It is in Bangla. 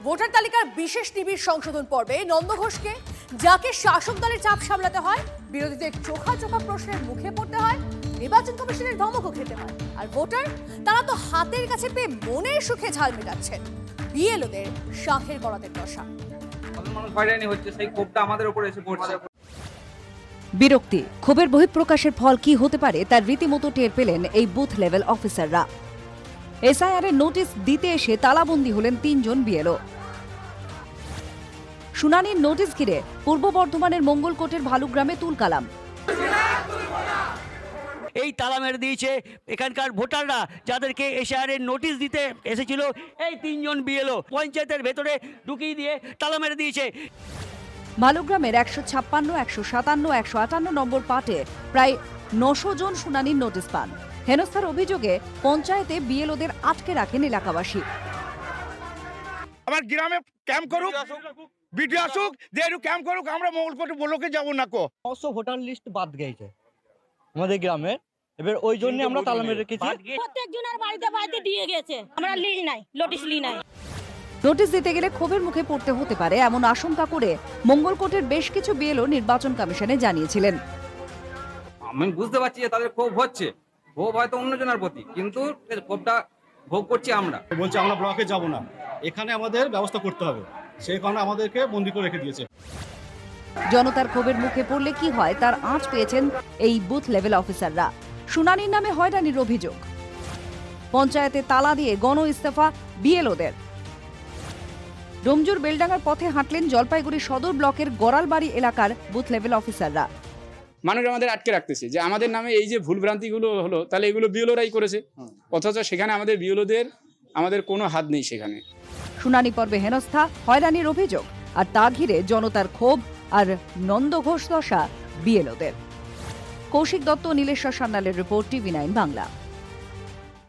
ভোটার তালিকার বিশেষ নিবিড় সংশোধন পর্বে নন্দ ঘোষকে, যাকে শাসক দলের চাপ সামলাতে হয়, বিরোধীদের চোখা চোখা প্রশ্নের মুখে পড়তে হয়, নির্বাচন কমিশনের ধমকও খেতে হয়। আর ভোটার, তারা তো হাতের কাছে পেয়ে মনের সুখে ঝাল মেটাচ্ছেন। বিএলওদের শাখের গড়াদের দশা। মানুষ হয়রানি হচ্ছে, সেই ক্ষোভটা আমাদের উপরে এসে পড়ছে। বিরক্তি, ক্ষোভের বহিঃপ্রকাশের ফল কি হতে পারে তার রীতিমতো টের পেলেন এই বুথ লেভেল অফিসাররা। এসআইআর এর নোটিশ দিতে এসে তালাবন্দী হলেন 3 জন বিএলও। শুনানির নোটিশ ঘিরে পূর্ব বর্ধমানের মঙ্গলকোটের ভালুগ্রামে তুলকালাম। এই তালা মেরে দিয়েছে এখানকার ভোটাররা, যাদেরকে এসআইআর এর নোটিশ দিতে এসেছিল। এই 3 জন বিএলও পঞ্চায়েতের ভেতরে ঢুকিয়ে দিয়ে তালা মেরে দিয়েছে। ভালুগ্রামের 156, 157, 158 নম্বর পার্টে প্রায় 900 জন শুনানির নোটিশ পান। হেনস্থার অভিযোগে পঞ্চায়েতে বিএলওদের আটকে রাখেন এলাকাবাসী। আমার গ্রামে ক্যাম্প করুক, বিডিও আসুক, যে একটু ক্যাম্প করুক, আমরা মঙ্গলকোটে ব্লকে যাবো না কো। 900 ভোটার লিস্ট বাদ গেছে আমাদের গ্রামে, এবার ওই জন্য আমরা তালা মেরে রেখেছি। প্রত্যেকজনের বাড়িতে বাড়িতে দিয়ে গেছে, আমরা লি নাই, নোটিশ লি নাই। নোটিশ দিতে গেলে ক্ষোভের মুখে পড়তে হতে পারে এমন আশঙ্কা করে মঙ্গলকোটের বেশ কিছু বিএলও নির্বাচন কমিশনে জানিয়েছিলেন। আমি বুঝতে পারছি যে তাদের ক্ষোভ হচ্ছে, ক্ষোভ হয়তো অন্যজনের প্রতি, কিন্তু ক্ষোভটা ভোগ করছি আমরা। বলছে আমরা ব্লকে যাব না, এখানে আমাদের ব্যবস্থা করতে হবে, সেই কারণে আমাদেরকে বন্দী করে রেখে দিয়েছে। জনতার ক্ষোভের মুখে পড়লে কি হয় তার আঁচ পেয়েছেন এই বুথ লেভেল অফিসাররা। শুনানির নামে হয়রানির অভিযোগ, পঞ্চায়েতে তালা দিয়ে গণ ইস্তফা বিএলওদের। ডোমজুর বেলডাঙ্গার পথে হাঁটলেন জলপাইগুড়ি সদর ব্লকের গড়ালবাড়ি এলাকার বুথ লেভেল অফিসাররা। মানুষ আমাদের আটকে রাখতেছে যে আমাদের নামে এই যে ভুলভ্রান্তিগুলো হলো, তাহলে এগুলো বিএলওরাই করেছে, অথচ সেখানে আমাদের বিএলওদের আমাদের কোনো হাত নেই সেখানে। শুনানি পর্বে হেনস্থা, হয়রানির অভিযোগ, আর তা ঘিরে জনতার ক্ষোভ আর নন্দ ঘোষ দশা বিএলওদের। কৌশিক দত্ত, নীলেশ্বর সান্যালের রিপোর্ট, টিভি9 বাংলা।